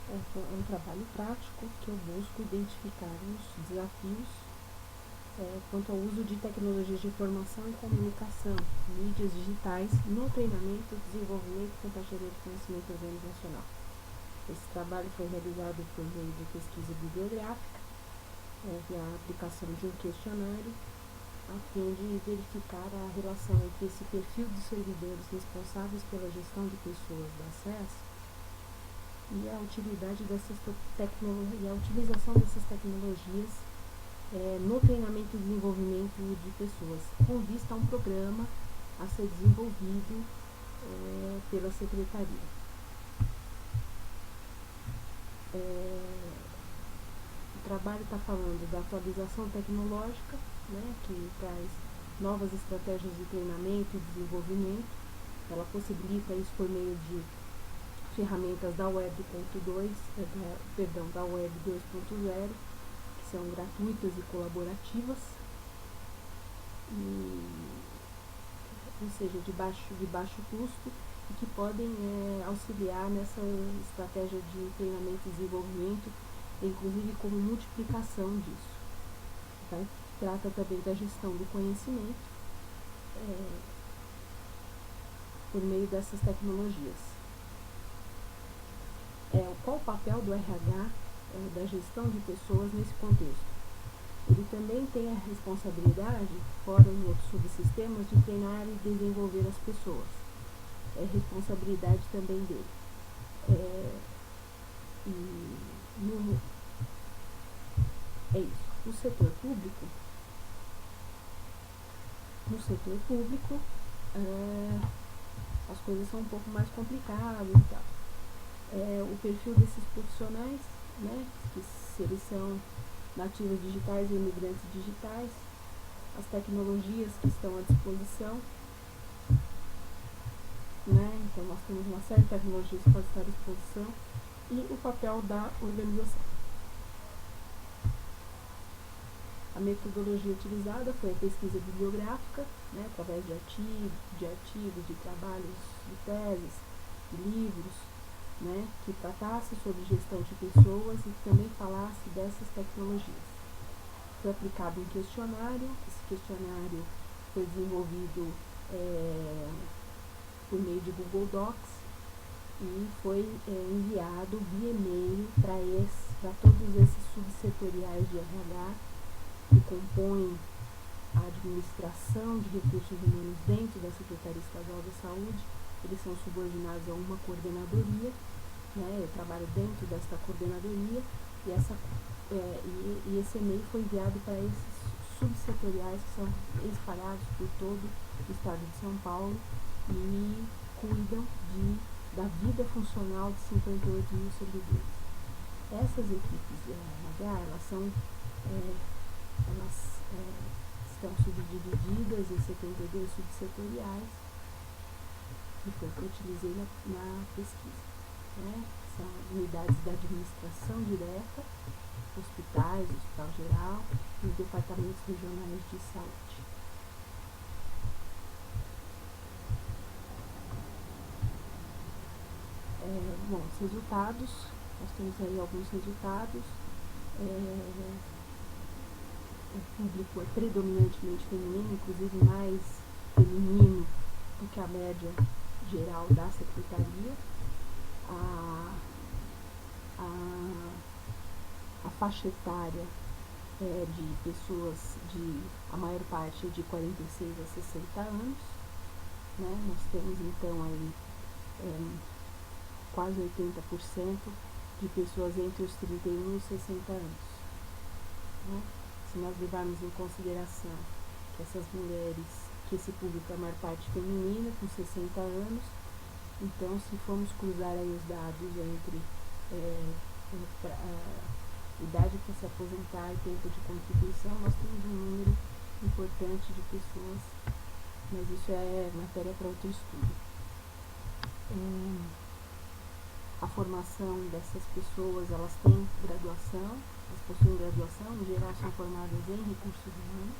É um trabalho prático que eu busco identificar os desafios quanto ao uso de tecnologias de informação e comunicação, mídias digitais, no treinamento, desenvolvimento e compartilhamento de conhecimento organizacional. Esse trabalho foi realizado por meio de pesquisa bibliográfica, e a aplicação de um questionário, a fim de verificar a relação entre esse perfil dos servidores responsáveis pela gestão de pessoas da SES e a utilidade dessas e a utilização dessas tecnologias no treinamento e desenvolvimento de pessoas, com vista a um programa a ser desenvolvido pela Secretaria. O trabalho está falando da atualização tecnológica, que traz novas estratégias de treinamento e desenvolvimento. Ela possibilita isso por meio de ferramentas da Web 2.0, da Web 2.0, que são gratuitas e colaborativas, ou seja, de baixo custo, e que podem auxiliar nessa estratégia de treinamento e desenvolvimento, inclusive como multiplicação disso. Tá? Trata também da gestão do conhecimento por meio dessas tecnologias. Qual o papel do RH da gestão de pessoas nesse contexto? Ele também tem a responsabilidade, fora os outros subsistemas, de treinar e desenvolver as pessoas. É responsabilidade também dele. É isso. No setor público, as coisas são um pouco mais complicadas e tal. O perfil desses profissionais, que se eles são nativos digitais e imigrantes digitais, as tecnologias que estão à disposição, então nós temos uma série de tecnologias que podem estar à disposição, e o papel da organização. A metodologia utilizada foi a pesquisa bibliográfica, através de artigos, de trabalhos, de teses, de livros, que tratasse sobre gestão de pessoas e que também falasse dessas tecnologias. Foi aplicado um questionário. Esse questionário foi desenvolvido por meio de Google Docs e foi enviado via e-mail para todos esses subsetoriais de RH que compõem a administração de recursos humanos dentro da Secretaria Estadual da Saúde. Eles são subordinados a uma coordenadoria, eu trabalho dentro desta coordenadoria, e esse e-mail foi enviado para esses subsetoriais que são espalhados por todo o estado de São Paulo e cuidam da vida funcional de 58 mil servidores. Essas equipes de RH, elas estão subdivididas em 72 subsetoriais, que foi o que eu utilizei na pesquisa. São unidades da administração direta, hospitais, hospital geral e os departamentos regionais de saúde. Os resultados, nós temos aí alguns resultados. O público é predominantemente feminino, inclusive mais feminino do que a média geral da secretaria. A faixa etária de pessoas, a maior parte é de 46 a 60 anos. Nós temos então aí quase 80% de pessoas entre os 31 e 60 anos. Se nós levarmos em consideração que essas mulheres, que esse público é a maior parte feminina, com 60 anos, então se formos cruzar aí os dados entre idade para se aposentar e tempo de contribuição, nós temos um número importante de pessoas, mas isso é matéria para outro estudo. A formação dessas pessoas, elas têm graduação, elas possuem graduação, em geral são formadas em recursos humanos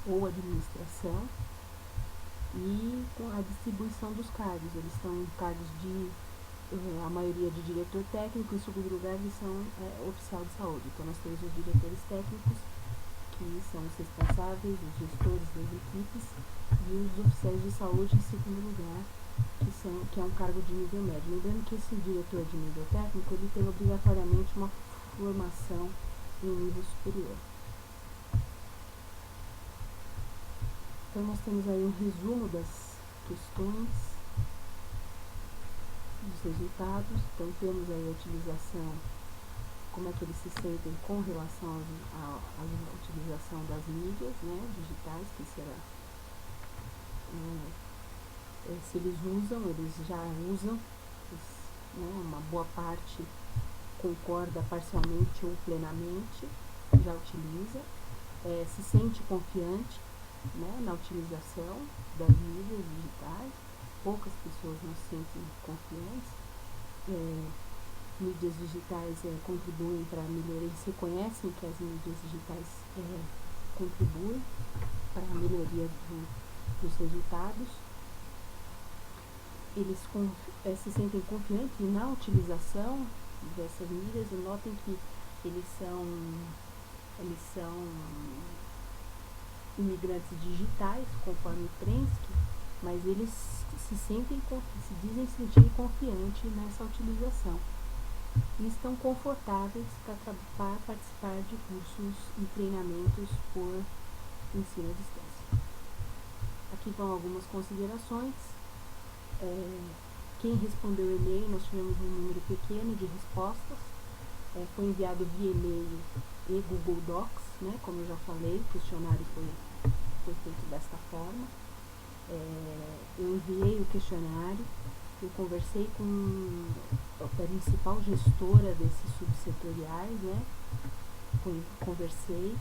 ou administração, e com a distribuição dos cargos, eles estão em cargos de a maioria de diretor técnico. Em segundo lugar, eles são oficial de saúde. Então, nós temos os diretores técnicos, que são os responsáveis, os gestores das equipes, e os oficiais de saúde, em segundo lugar, que é um cargo de nível médio. Lembrando que esse diretor de nível técnico, ele tem obrigatoriamente uma formação em nível superior. Então, nós temos aí um resumo das questões, dos resultados. Então, temos aí a utilização, como é que eles se sentem com relação à utilização das mídias, né, digitais, que será, se eles usam, eles já usam, uma boa parte concorda parcialmente ou plenamente, já utiliza, se sente confiante, né, na utilização das mídias digitais. Poucas pessoas não se sentem confiantes. Mídias digitais contribuem para a melhoria, eles reconhecem que as mídias digitais contribuem para a melhoria dos resultados. Eles se sentem confiantes na utilização dessas mídias. E notem que eles são imigrantes digitais, conforme Prensky, mas eles se dizem sentir confiantes nessa utilização e estão confortáveis para participar de cursos e treinamentos por ensino à distância. Aqui vão algumas considerações. Quem respondeu o e-mail, nós tivemos um número pequeno de respostas. Foi enviado via e-mail e Google Docs, né, como eu já falei, o questionário foi feito desta forma. Eu enviei o questionário, eu conversei com a principal gestora desses subsetoriais, né, conversei,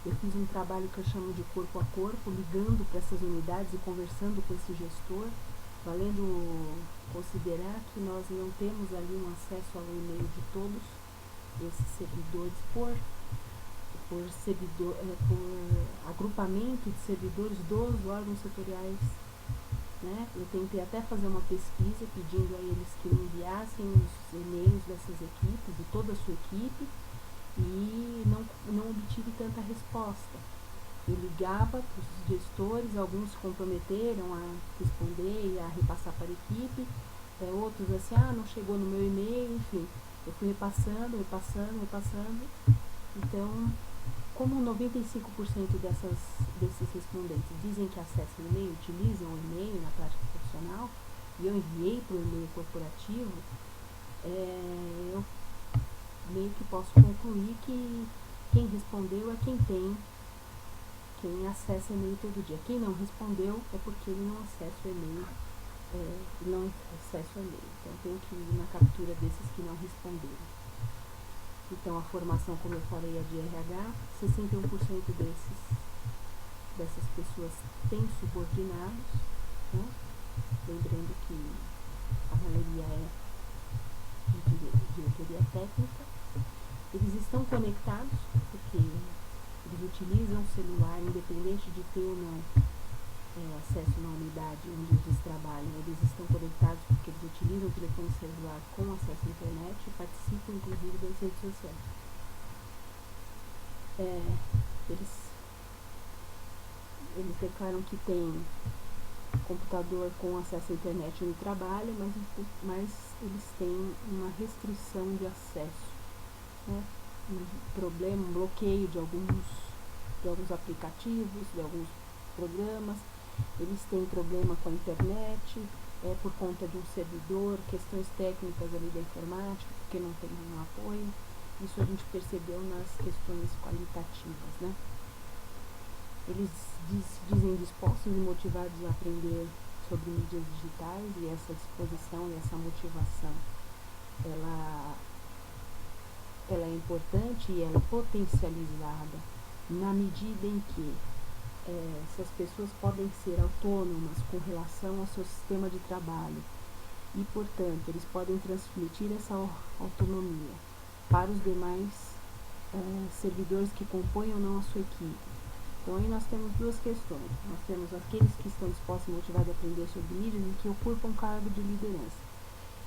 eu fiz um trabalho que eu chamo de corpo a corpo, ligando para essas unidades e conversando com esse gestor, valendo considerar que nós não temos ali um acesso ao e-mail de todos esses servidores por agrupamento de servidores dos órgãos setoriais, né? Eu tentei até fazer uma pesquisa pedindo a eles que me enviassem os e-mails dessas equipes, de toda a sua equipe, e não obtive tanta resposta. Eu ligava para os gestores, alguns se comprometeram a responder e a repassar para a equipe, outros assim, não chegou no meu e-mail, enfim. Eu fui repassando. Então, como 95% desses respondentes dizem que acessam o e-mail, utilizam o e-mail na prática profissional, e eu enviei para o e-mail corporativo, eu meio que posso concluir que quem respondeu é quem acessa o e-mail todo dia. Quem não respondeu é porque ele não acessa o e-mail, Então tenho que ir na captura desses que não responderam. Então a formação, como eu falei, é de RH. 61% dessas pessoas têm subordinados, né? Lembrando que a maioria é de diretoria técnica. Eles estão conectados, porque eles utilizam o celular, independente de ter ou não acesso na unidade onde eles trabalham. Eles estão conectados porque eles utilizam o telefone celular com acesso à internet e participam, inclusive, das redes sociais. Eles declaram que tem computador com acesso à internet no trabalho, mas eles têm uma restrição de acesso, né? Um bloqueio de alguns aplicativos, de alguns programas. Eles têm problema com a internet, por conta de um servidor, questões técnicas ali da informática, porque não tem nenhum apoio. Isso a gente percebeu nas questões qualitativas, né? Eles dizem dispostos e motivados a aprender sobre mídias digitais, e essa disposição e essa motivação, ela é importante e ela é potencializada na medida em que essas pessoas podem ser autônomas com relação ao seu sistema de trabalho e, portanto, eles podem transmitir essa autonomia para os demais servidores que compõem ou não a sua equipe. Então, aí nós temos duas questões. Nós temos aqueles que estão dispostos e motivados a aprender sobre mídias e que ocupam cargo de liderança.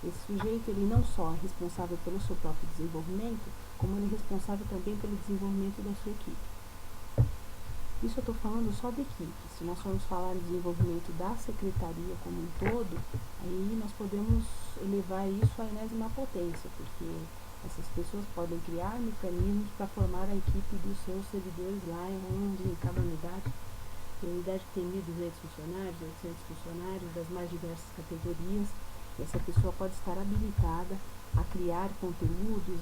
Esse sujeito, ele não só é responsável pelo seu próprio desenvolvimento, como ele é responsável também pelo desenvolvimento da sua equipe. Isso eu estou falando só da equipe. Se nós formos falar em desenvolvimento da secretaria como um todo, aí nós podemos elevar isso à enésima potência, porque essas pessoas podem criar mecanismos para formar a equipe dos seus servidores lá onde, em cada unidade. Tem unidade que tem 1.200 funcionários, 800 funcionários, das mais diversas categorias. E essa pessoa pode estar habilitada a criar conteúdos,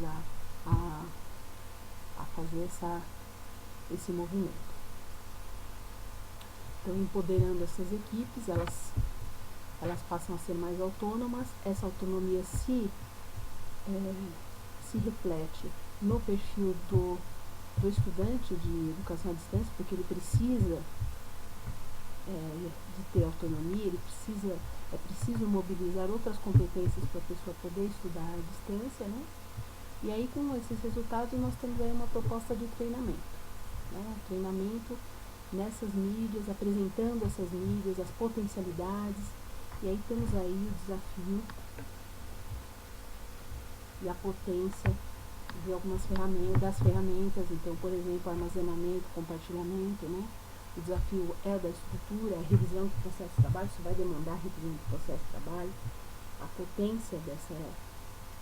a fazer esse movimento. Então, empoderando essas equipes, elas passam a ser mais autônomas. Essa autonomia se reflete no perfil do estudante de educação à distância, porque ele precisa de ter autonomia, é preciso mobilizar outras competências para a pessoa poder estudar à distância, né? E aí, com esses resultados, nós temos aí uma proposta de treinamento, né? Treinamento nessas mídias, apresentando essas mídias, as potencialidades, e aí temos aí o desafio e a potência de algumas ferramentas, então, por exemplo, armazenamento, compartilhamento, né? O desafio é da estrutura, a revisão do processo de trabalho, isso vai demandar revisão do processo de trabalho. A potência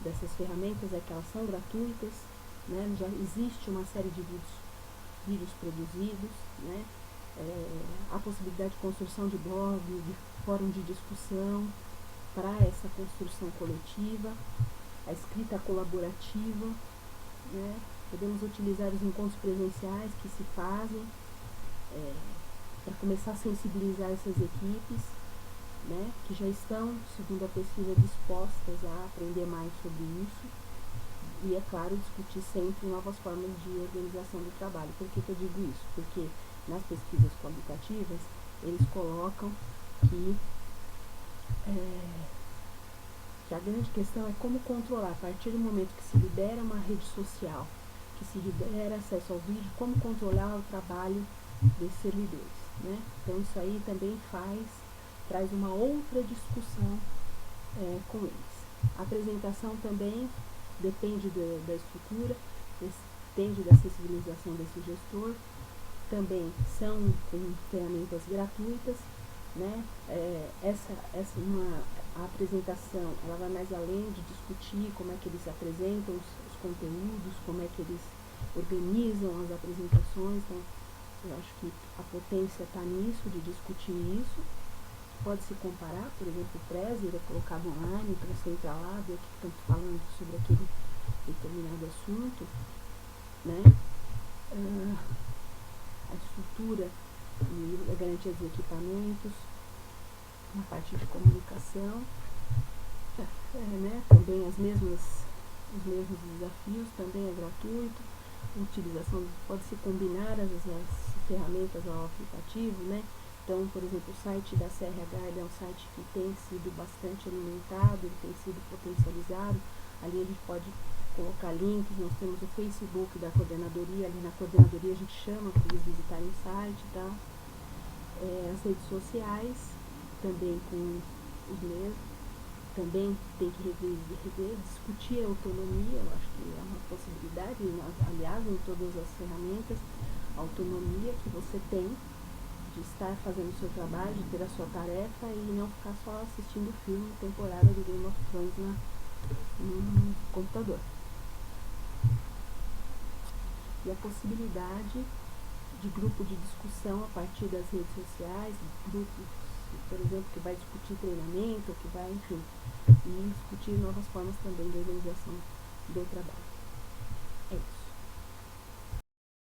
dessas ferramentas é que elas são gratuitas, né? Já existe uma série de vídeos produzidos, né? A possibilidade de construção de blog, de fórum de discussão para essa construção coletiva, a escrita colaborativa, né? Podemos utilizar os encontros presenciais que se fazem para começar a sensibilizar essas equipes, né? Que já estão, segundo a pesquisa, dispostas a aprender mais sobre isso. E, é claro, discutir sempre novas formas de organização do trabalho. Por que eu digo isso? Porque nas pesquisas qualitativas, eles colocam que a grande questão é como controlar, a partir do momento que se libera uma rede social, que se libera acesso ao vídeo, como controlar o trabalho desses servidores, né? Então, isso aí também traz uma outra discussão com eles. A apresentação também depende da estrutura, depende da sensibilização desse gestor, também são com ferramentas gratuitas, né? A apresentação, ela vai mais além de discutir como é que eles apresentam os conteúdos, como é que eles organizam as apresentações. Então, eu acho que a potência está nisso, de discutir isso. Pode-se comparar, por exemplo, o Prezi, ele é colocado online para você entrar lá, ver o que estão falando sobre aquele determinado assunto, né? A estrutura e a garantia dos equipamentos, na parte de comunicação, né? Também os mesmos desafios, também é gratuito. A utilização, pode-se combinar as ferramentas ao aplicativo, né? Então, por exemplo, o site da CRH é um site que tem sido bastante alimentado, ele tem sido potencializado. Ali a gente pode colocar links, nós temos o Facebook da coordenadoria, ali na coordenadoria a gente chama para eles visitarem o site e tal. As redes sociais, também com os mesmos, também tem que rever, discutir a autonomia, eu acho que é uma possibilidade, aliás, em todas as ferramentas, a autonomia que você tem de estar fazendo o seu trabalho, de ter a sua tarefa e não ficar só assistindo filme, temporada do Game of Thrones no computador. E a possibilidade de grupo de discussão a partir das redes sociais, grupos, por exemplo, que vai discutir treinamento, que vai, enfim, e discutir novas formas também de organização do trabalho. É isso.